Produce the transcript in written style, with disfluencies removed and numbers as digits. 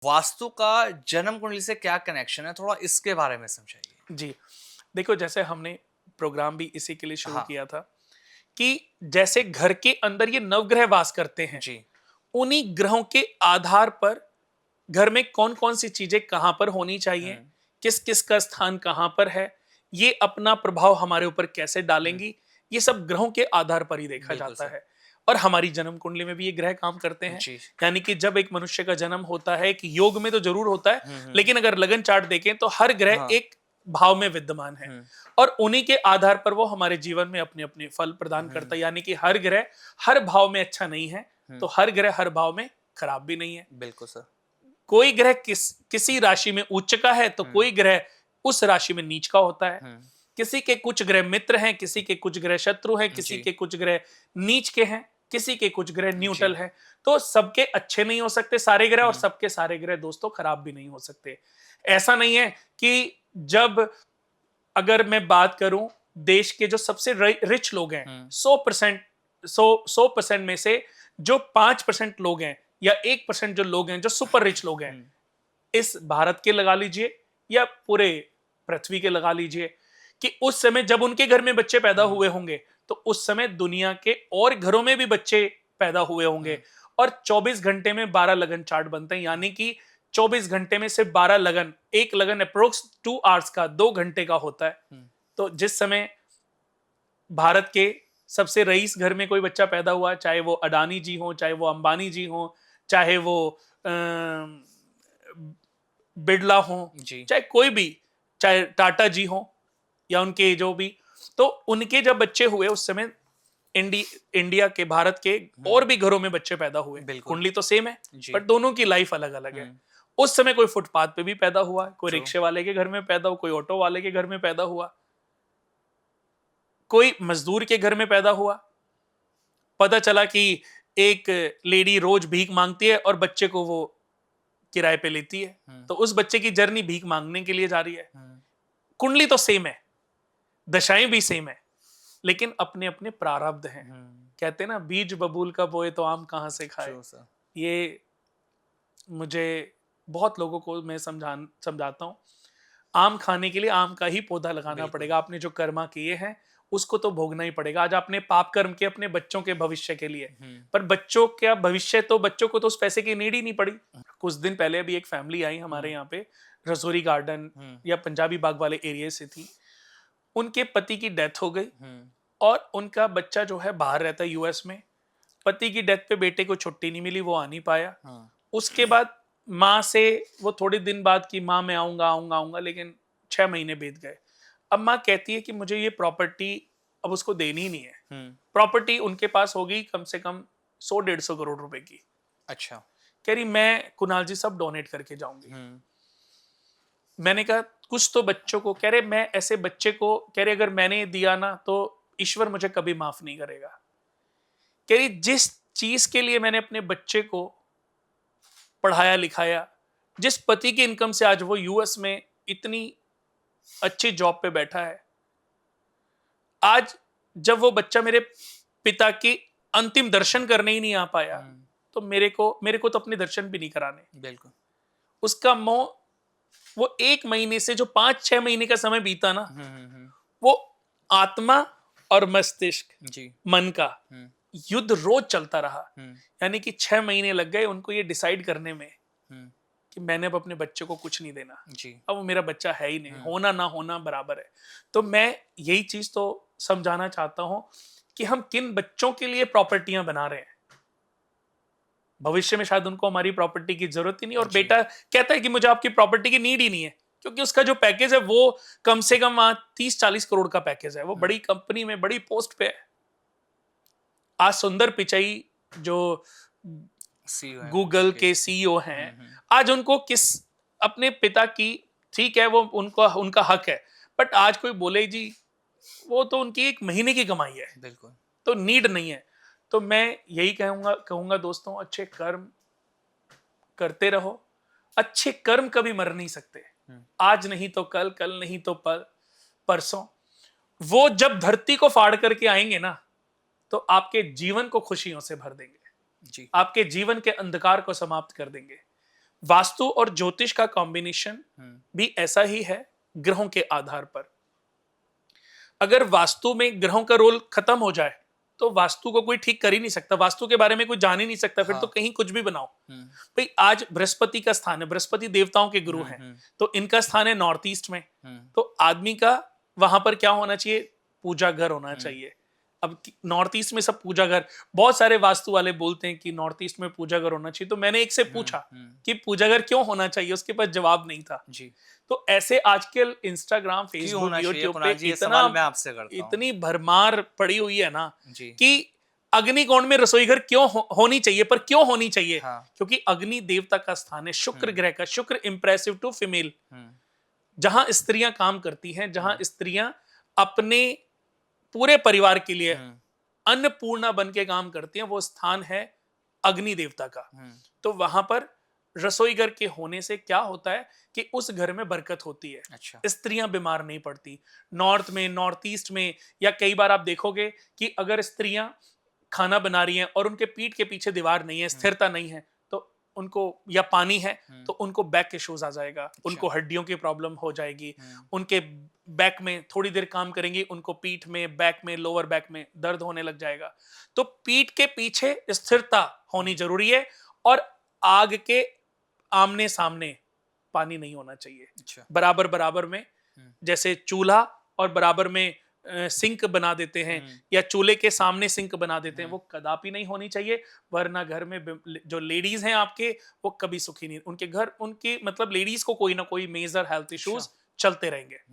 वास्तु का जन्म कुंडली से क्या कनेक्शन है? थोड़ा इसके बारे में समझाइए। जी, देखो जैसे हमने प्रोग्राम भी इसी के लिए शुरू हाँ, किया था कि जैसे घर के अंदर ये नवग्रह वास करते हैं, जी। उन्हीं ग्रहों के आधार पर घर में कौन-कौन सी चीज़ें कहाँ पर होनी चाहिए, हुँ, किस-किस का स्थान कहाँ पर है, ये अपना प्रभाव हमारे ऊपर कैसे हुँ। डालेंगी, ये सब ग्रहों के आधार पर ही देखा बिल्कुल जाता सर। है। और हमारी जन्म कुंडली में भी ये ग्रह काम करते हैं। जी। यानी कि जब एक मनुष्य का जन्म होता है, एक योग में तो ज़रूर होता है, हुँ, हुँ। लेकिन अगर लगन चार्ट देखें तो हर ग्रह हाँ। एक भाव में विद्यमान है। हुँ, और उन्हीं के आधार पर वो हमारे जीवन में अपने-अपने फल प्रदान हुँ, करता है। यानी कि हर ग्रह हर भाव में अच्छा नहीं है, हुँ। तो हर ग्रह हर भाव में खराब भी नहीं है। बिल्कुल सर। कोई ग्रह किसी राशि में उच्च का है तो हुँ, कोई ग्रह उस राशि में नीच का होता है। हुँ। किसी के कुछ ग्रह मित्र हैं, किसी के कुछ ग्रह शत्रु हैं, किसी जी, के कुछ ग्रह नीच के हैं, किसी के कुछ ग्रह न्यूट्रल जी। हैं। तो सबके अच्छे नहीं हो सकते सारे ग्रह, और हुँ, सबके सारे ग्रह दोस्तों खराब भी नहीं हो सकते। ऐसा नहीं है कि जब अगर मैं बात करूं देश के जो सबसे रिच लोग हैं, हुँ, 100% 100% में से जो 5% लोग हैं या 1% जो लोग हैं जो सुपर रिच लोग हैं, हुँ, इस भारत के लगा लीजिए या पूरे पृथ्वी के लगा लीजिए, कि उस समय जब उनके घर में बच्चे पैदा हुँ, हुए होंगे तो उस समय दुनिया के और घरों में भी बच्चे पैदा हुए होंगे। हुँ, और 24 घंटे में 12 लगन चार्ट बनते हैं, यानी कि 24 घंटे में से 12 लगन, एक लगन अप्रोक्स 2 आवर्स का, 2 घंटे का होता है। हुँ, तो जिस समय भारत के सबसे रईस घर में कोई बच्चा पैदा हुआ, चाहे वो अडानी जी हों, चाहे वो अंबानी जी हों, चाहे वो बिड़ला हों, जी। चाहे कोई भी, चाहे टाटा जी हों या उनके जो भी, तो उनके जब बच्चे हुए उस समय इंडी इंडिया के, भारत के हुँ, और भी घरों में बच्चे पैदा हुए। बिल्कुल। कुंडली तो सेम है, जी। बट दोनों की लाइफ अलग-अलग है। हुँ, उस समय कोई फुटपाथ पे भी पैदा हुआ, कोई ट्रू। रिक्शे वाले के घर में पैदा हुआ, कोई ऑटो वाले के घर में पैदा हुआ, कोई मजदूर के घर में पैदा हुआ। पता चला कि एक लेडी रोज भीख मांगती है और बच्चे को वो किराए पे लेती है, हुँ, तो उस बच्चे की जर्नी भीख मांगने के लिए जा रही है। हुँ, कुंडली तो सेम है, दशाएं भी सेम है, लेकिन अपने अपने प्रारब्ध हैं। हुँ, कहते हैं ना, बीज बबूल का बोए तो आम कहाँ से खाए। True sir. ये मुझे बहुत लोगों को मैं समझाता हूँ, आम खाने के लिए आम का ही पौधा लगाना बिल्कुल। पड़ेगा। आपने जो कर्मा किए हैं उसको तो भोगना ही पड़ेगा। आज आपने पाप कर्म किए अपने बच्चों के भविष्य के लिए, हुँ, पर बच्चों का भविष्य, तो बच्चों को तो उस पैसे की नीड ही नहीं पड़ी। कुछ दिन पहले अभी एक फैमिली आई हमारे हुँ, यहाँ पे, रसोरी गार्डन हुँ, या पंजाबी बाग वाले एरिया से थी। उनके पति की डेथ हो गई हुँ, और उनका बच्चा जो है बाहर रहता है यूएस में। पति की डेथ पे बेटे को छुट्टी नहीं मिली, वो आ नहीं पाया। हाँ, उसके बाद माँ से वो थोड़े दिन बाद कि माँ मैं आऊँगा, आऊँगा, आऊँगा, लेकिन 6 महीने बीत गए। अब माँ कहती है कि मुझे ये प्रॉपर्टी अब उसको देनी ही नहीं है। हुँ, प्रॉपर्टी उनके पास होगी कम से कम 100 डेढ़ 100 करोड़ रुपए की। अच्छा। कह रही मैं कुणाल जी सब डोनेट करके जाऊँगी। हुँ, मैंने कहा कुछ तो बच्चों को, कह रहे मैं ऐसे बच्चे को, कह रहे अगर मैंने दिया ना तो ईश्वर मुझे कभी माफ नहीं करेगा। कह रही जिस चीज़ के लिए मैंने अपने बच्चे को पढ़ाया लिखाया, जिस पति की इनकम से आज वो यूएस में इतनी अच्छी जॉब पे बैठा है, आज जब वो बच्चा मेरे पिता की अंतिम दर्शन करने ही नहीं आ पाया, हुँ, तो मेरे को तो अपने दर्शन भी नहीं कराने। बिल्कुल। उसका मोह, वो 1 महीने से जो 5-6 महीने का समय बीता ना, हुँ, हुँ, हुँ, वो आत्मा और मस्तिष्क, जी। मन का हुँ, युद्ध रोज चलता रहा। हुँ, यानी कि 6 महीने लग गए उनको ये डिसाइड करने में हुँ, कि मैंने अब अपने बच्चे को कुछ नहीं देना। जी। अब वो मेरा बच्चा है ही नहीं, हुँ, होना ना होना बराबर है। तो मैं यही चीज़ तो समझाना चाहता हूँ कि हम किन बच्चों के लिए प्रॉपर्टियाँ बना रहे हैं। भविष्य में शायद उनको हमारी प्रॉपर्टी की ज़रूरत ही नहीं, और जी। बेटा कहता है कि मुझे आपकी प्रॉपर्टी की नीड ही नहीं है, क्योंकि उसका जो पैकेज है वो कम से कम वहाँ 30-40 करोड़ का पैकेज है। वो हुँ, बड़ी कंपनी में बड़ी पोस्ट पे है। आज सुंदर पिचई जो सीईओ हैं गूगल उनके। के सीईओ हैं, हुँ, हुँ, आज उनको किस अपने पिता की, ठीक है वो उनका उनका हक है, बट आज कोई बोले जी वो तो उनकी 1 महीने की कमाई है, बिल्कुल। तो नीड नहीं है। तो मैं यही कहूँगा कहूँगा दोस्तों, अच्छे कर्म करते रहो। अच्छे कर्म कभी मर नहीं सकते। हुँ, आज नहीं तो कल, कल नहीं तो परसों। वो जब धरती को फाड़ करके आएँगे ना, तो आपके जीवन को खुशियों से भर देंगे। जी। आपके जीवन के अंधकार को समाप्त कर देंगे। वास्तु और ज्योतिष का कॉम्बिनेशन भी ऐसा ही है ग्रहों के आधार पर। अगर वास्तु में ग्रहों का रोल खत्म हो जाए तो वास्तु को कोई ठीक कर ही नहीं सकता, वास्तु के बारे में कोई जान ही नहीं सकता, फिर तो कहीं कुछ भी बनाओ। भाई आज बृहस्पति का स्थान है, बृहस्पति देवताओं के गुरु हैं, तो इनका स्थान है नॉर्थ ईस्ट में, तो आदमी का वहां पर क्या होना चाहिए, पूजा घर होना चाहिए। अब नॉर्थ ईस्ट में सब पूजा घर, बहुत सारे वास्तु वाले बोलते हैं कि नॉर्थ ईस्ट में पूजा घर होना चाहिए, तो मैंने एक से पूछा कि पूजा घर क्यों होना चाहिए, उसके पास जवाब नहीं था जी। तो ऐसे आजकल इंस्टाग्राम, फेसबुक, यूट्यूब पे इतना मैं आपसे करता हूं, इतनी भरमार पड़ी हुई है ना कि अग्निकोण में रसोई घर क्यों होनी चाहिए, पर क्यों होनी चाहिए? हाँ। क्योंकि अग्नि देवता का स्थान है, शुक्र ग्रह का, शुक्र इंप्रेसिव टू फीमेल, जहां स्त्रियां काम करती हैं, जहां स्त्रियां अपने पूरे परिवार के लिए अन्नपूर्णा बन के काम करती हैं, वो स्थान है अग्नि देवता का। तो वहां पर रसोई घर के होने से क्या होता है कि उस घर में बरकत होती है। अच्छा। स्त्रियां बीमार नहीं पड़ती। नॉर्थ में, नॉर्थ ईस्ट में, या कई बार आप देखोगे कि अगर स्त्रियां खाना बना रही हैं और उनके पीठ के पीछे दीवार नहीं है, स्थिरता नहीं है, तो उनको, या पानी है तो उनको बैक इश्यूज आ जाएगा। अच्छा। उनको हड्डियों की प्रॉब्लम हो जाएगी, उनके बैक में थोड़ी देर काम करेंगी, उनको पीठ में, बैक में, लोअर बैक में दर्द होने लग जाएगा। तो पीठ के पीछे स्थिरता होनी जरूरी है, और आग के आमने सामने पानी नहीं होना चाहिए। अच्छा। बराबर बराबर में, जैसे चूल्हा और बराबर में सिंक बना देते हैं, या चूल्हे के सामने सिंक बना देते हैं, वो कदापि नहीं होनी चाहिए, वरना घर में जो लेडीज हैं आपके, वो कभी सुखी नहीं, उनके घर, उनकी मतलब लेडीज को कोई ना कोई मेजर हेल्थ इश्यूज चलते रहेंगे।